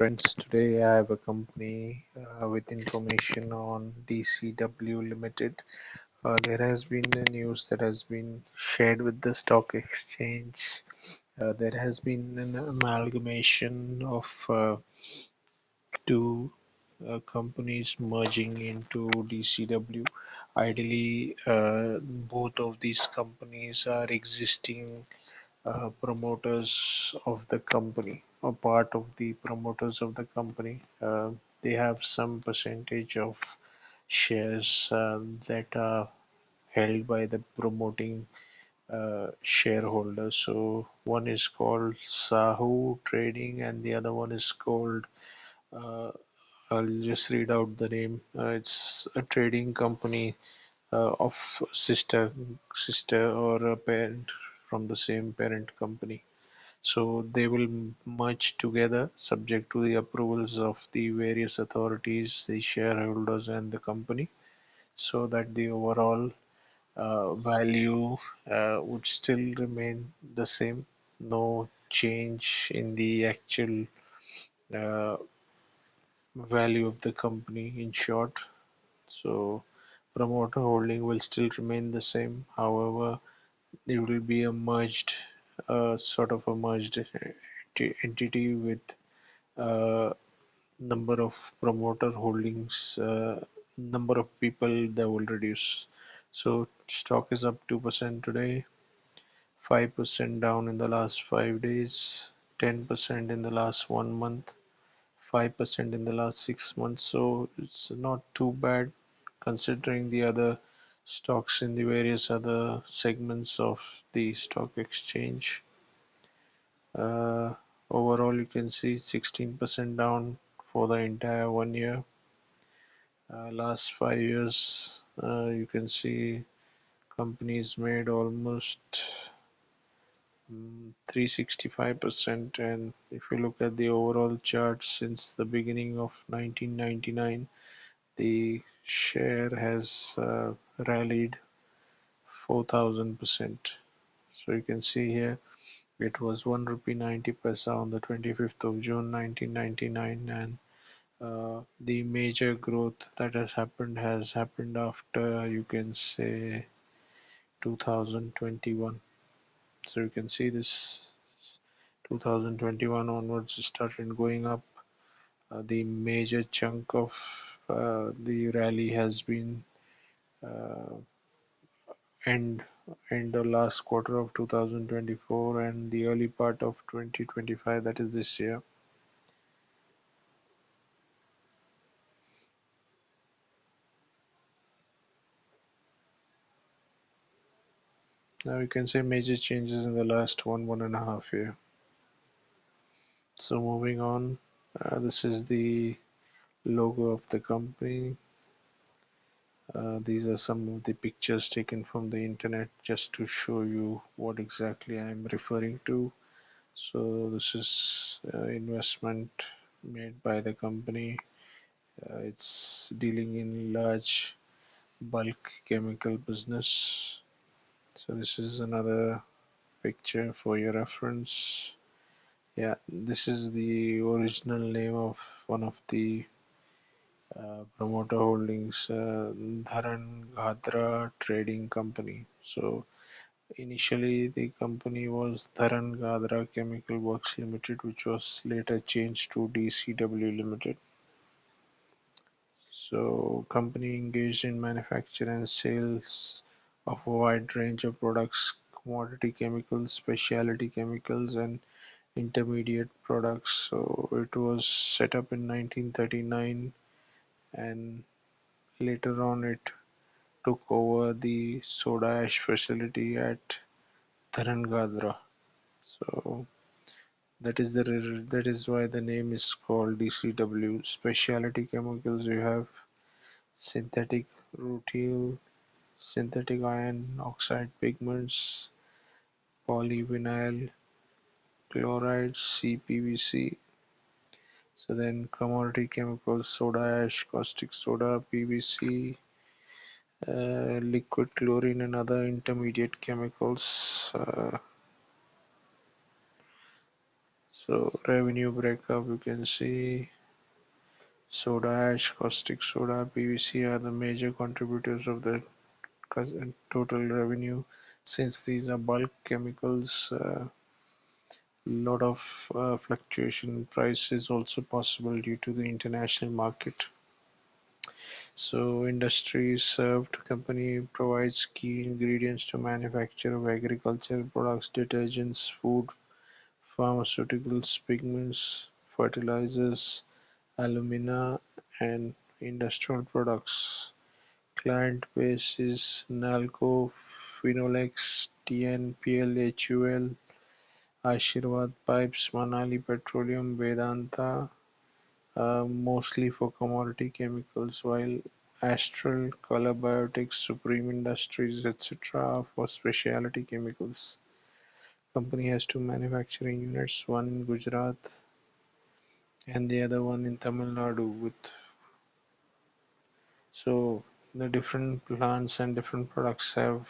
friends. Today I have a company with information on DCW Limited. There has been the news that has been shared with the stock exchange. There has been an amalgamation of two companies merging into DCW. Ideally, both of these companies are existing promoters of the company, or part of the promoters of the company. They have some percentage of shares that are held by the promoting shareholders. So one is called Sahu Trading, and the other one is called. Uh, I'll just read out the name. It's a trading company of sister or a parent from the same parent company. So they will merge together subject to the approvals of the various authorities, the shareholders, and the company, so that the overall value would still remain the same. No change in the actual uh, value of the company, in short. So promoter holding will still remain the same. However, there will be a merged, sort of a merged entity with number of promoter holdings, number of people that will reduce. So stock is up 2% today, 5% down in the last 5 days, 10% in the last 1 month, 5% in the last 6 months. So it's not too bad considering the other stocks in the various other segments of the stock exchange. Uh, Overall, you can see 16% down for the entire 1 year. Last 5 years, you can see companies made almost 365%. And if you look at the overall chart since the beginning of 1999, the share has rallied 4,000%. So you can see here it was 1 rupee 90 paisa on the 25th of June 1999, and the major growth that has happened after, you can say, 2021. So you can see this 2021 onwards it started going up. The major chunk of the rally has been uh, end end of last quarter of 2024 and the early part of 2025, that is this year. Now you can say major changes in the last 1.5 year. So moving on, this is the logo of the company. These are some of the pictures taken from the internet just to show you what exactly I am referring to. So this is investment made by the company. It's dealing in large bulk chemical business. So this is another picture for your reference. Yeah, this is the original name of one of the promoter holdings, Dharan Gadra Trading Company. So initially the company was Dharan Gadra Chemical Works Limited, which was later changed to DCW Limited. So company engaged in manufacture and sales of a wide range of products, commodity chemicals, specialty chemicals, and intermediate products. So it was set up in 1939, and later on it took over the soda ash facility at Dharangadra. So that is why the name is called DCW. Specialty chemicals, you have synthetic rutile, synthetic iron oxide pigments, polyvinyl chloride, CPVC. So then commodity chemicals, soda ash, caustic soda, PVC, liquid chlorine, and other intermediate chemicals. So revenue breakup, you can see soda ash, caustic soda, PVC are the major contributors of the total revenue. Since these are bulk chemicals, lot of fluctuation in price is also possible due to the international market. So industry served company provides key ingredients to manufacture of agricultural products, detergents, food, pharmaceuticals, pigments, fertilizers, alumina, and industrial products. Client base is Nalco, Finolex, TNPL, HUL, Ashirvad Pipes, Manali Petroleum, Vedanta, mostly for commodity chemicals, while Astral, Color Biotics, Supreme Industries, etc. for specialty chemicals. Company has two manufacturing units, one in Gujarat and the other one in Tamil Nadu. With so the different plants and different products have,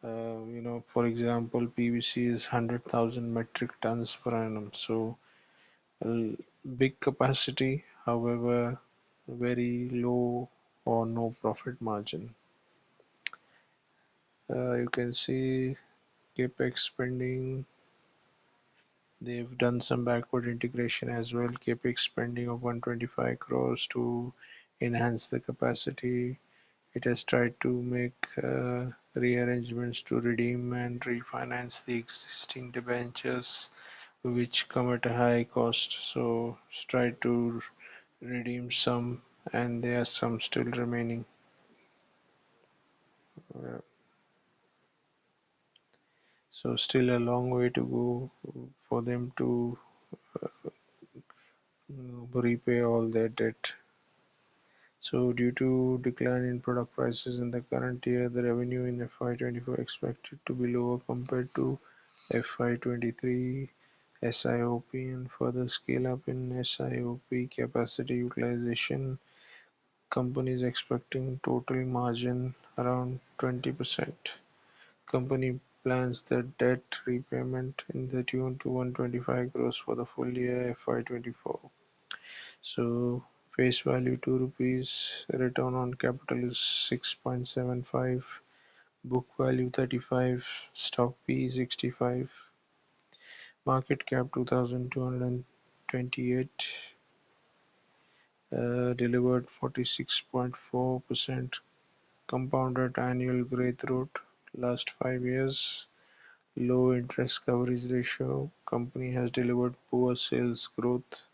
for example, PVC is 100,000 metric tons per annum. So big capacity, however, very low or no profit margin. You can see capex spending. They've done some backward integration as well. Capex spending of 125 crores to enhance the capacity. It has tried to make rearrangements to redeem and refinance the existing debentures, which come at a high cost. So it's tried to redeem some, and there are some still remaining. Uh, so still a long way to go for them to repay all their debt. So due to decline in product prices in the current year, the revenue in FY24 expected to be lower compared to FY23 SIOP and further scale up in SIOP capacity utilization. Companies expecting total margin around 20%. Company plans the debt repayment in the tune to 125 crores for the full year FY24. So face value 2 rupees, return on capital is 6.75, book value 35, stock P 65, market cap 2228, delivered 46.4% compounded annual growth rate last 5 years, low interest coverage ratio, company has delivered poor sales growth,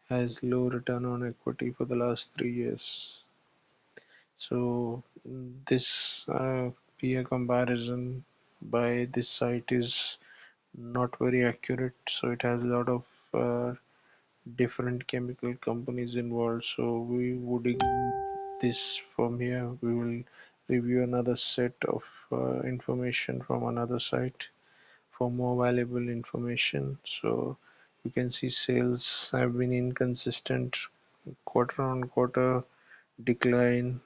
has low return on equity for the last 3 years. So this peer comparison by this site is not very accurate. So it has a lot of different chemical companies involved. So we would ignore this from here. We will review another set of information from another site for more valuable information. So you can see sales have been inconsistent quarter on quarter decline,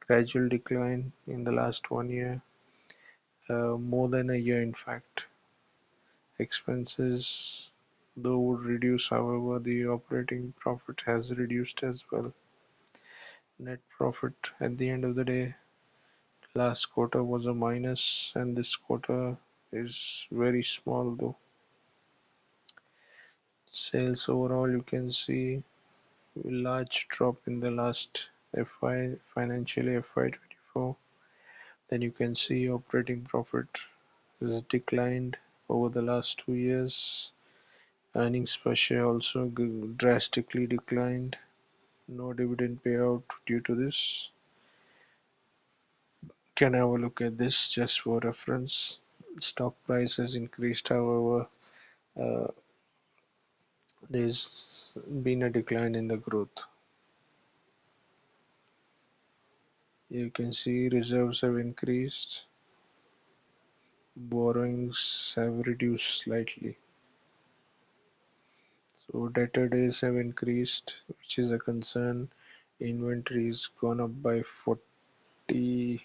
gradual decline in the last 1 year, more than a year in fact. Expenses though would reduce, however, the operating profit has reduced as well. Net profit at the end of the day, last quarter was a minus, and this quarter is very small though. Sales overall, you can see a large drop in the last FY financial year FY24. Then you can see operating profit has declined over the last 2 years. Earnings per share also drastically declined. No dividend payout due to this. Can have a look at this just for reference. Stock price has increased, however, uh, there's been a decline in the growth. You can see reserves have increased, borrowings have reduced slightly. So debtor days have increased, which is a concern. Inventory is gone up by 40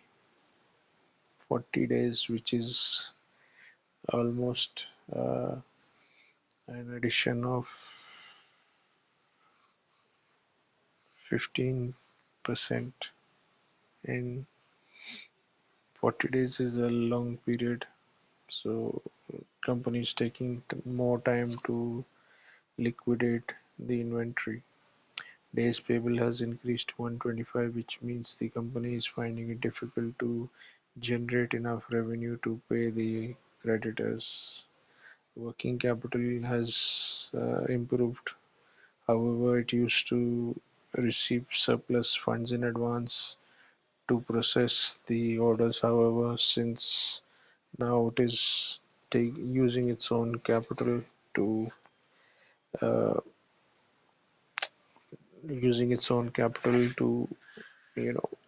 days, which is almost an addition of 15% in 40 days is a long period. So companies taking more time to liquidate the inventory. Days payable has increased to 125, which means the company is finding it difficult to generate enough revenue to pay the creditors. Working capital has improved. However, it used to receive surplus funds in advance to process the orders. However, since now it is using its own capital to uh, to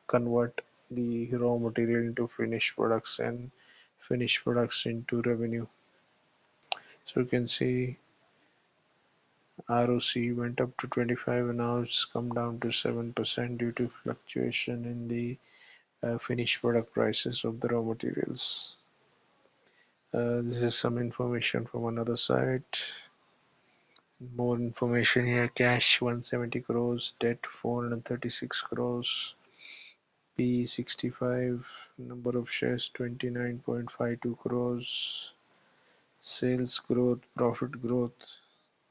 convert the raw material into finished products and finished products into revenue. So you can see ROC went up to 25 and now it's come down to 7% due to fluctuation in the finished product prices of the raw materials. This is some information from another site. More information here: cash 170 crores, debt 436 crores, P 65, number of shares 29.52 crores, sales growth, profit growth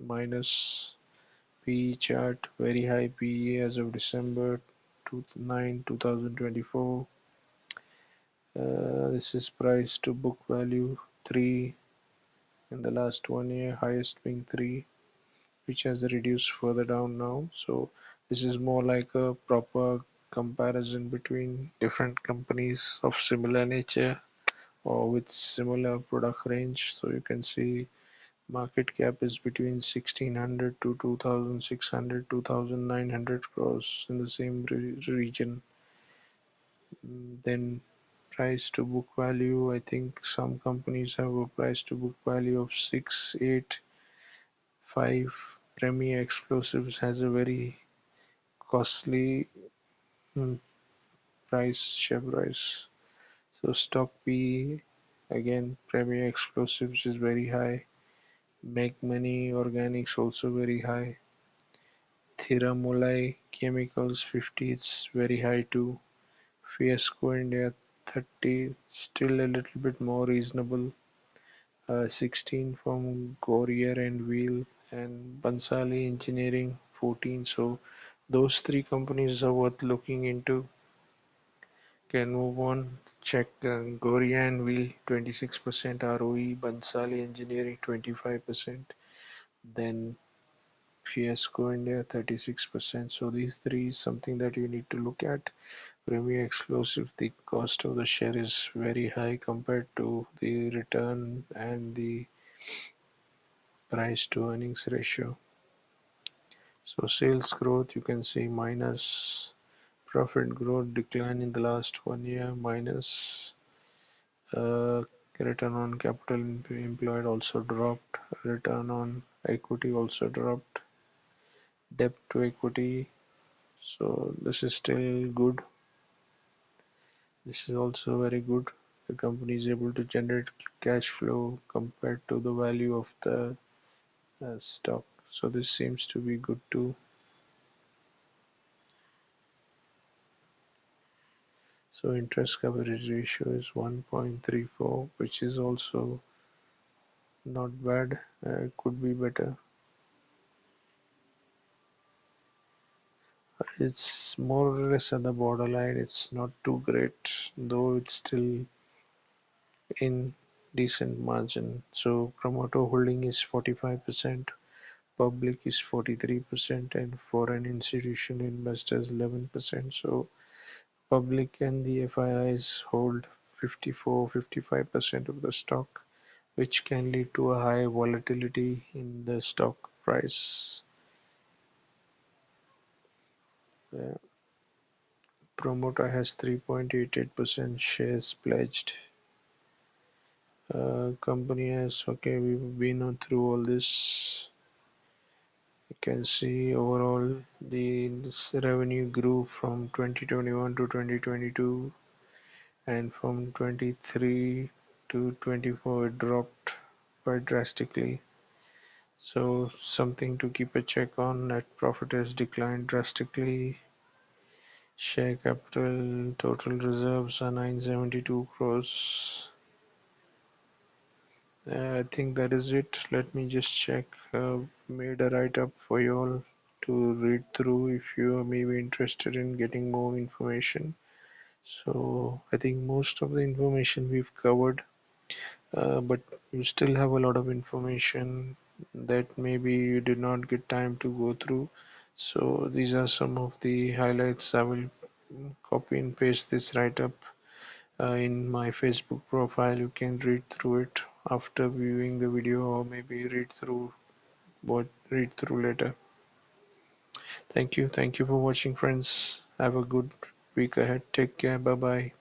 minus, PE chart very high PE as of December 9, 2024. This is price to book value 3 in the last 1 year, highest being 3, which has reduced further down now. So this is more like a proper comparison between different companies of similar nature or with similar product range. So you can see market cap is between 1600 to 2600, 2900 crores in the same region. Then price to book value, I think some companies have a price to book value of 6, 8, 5. Premier Explosives has a very costly mm, share price. So stock P again, Premier Explosives is very high. Make Money Organics also very high. Thirumalai Chemicals 50 is very high too. Fiasco India 30, still a little bit more reasonable. 16 from Gourier and Wheel, and Bansali Engineering 14. So those three companies are worth looking into. Can move on. Check Gourier and Wheel 26% ROE, Bansali Engineering 25%, then Fiasco India 36%. So these three is something that you need to look at. Premier Explosive, the cost of the share is very high compared to the return and the price to earnings ratio. So sales growth, you can see minus, profit growth decline in the last 1 year minus, uh, return on capital employed also dropped, return on equity also dropped, debt to equity. So this is still good. This is also very good. The company is able to generate cash flow compared to the value of the stock. So this seems to be good too. So interest coverage ratio is 1.34, which is also not bad. Could be better. It's more or less at the borderline. It's not too great, though it's still in decent margin. So promoter holding is 45%, public is 43%, and foreign institutional investors 11%. So public and the FIIs hold 54-55% of the stock, which can lead to a high volatility in the stock price. Uh, Promoter has 3.88% shares pledged. Company has, okay, we've been on through all this. You can see overall the revenue grew from 2021 to 2022, and from 23 to 24 it dropped quite drastically. So something to keep a check on. Net profit has declined drastically. Share capital total reserves are 972 crores. I think that is it. Let me just check. Made a write up for you all to read through if you are maybe interested in getting more information. So I think most of the information we've covered, but you still have a lot of information that maybe you did not get time to go through. So these are some of the highlights. I will copy and paste this write up in my Facebook profile. You can read through it after viewing the video, or maybe read through later. Thank you for watching, friends. Have a good week ahead. Take care. Bye bye.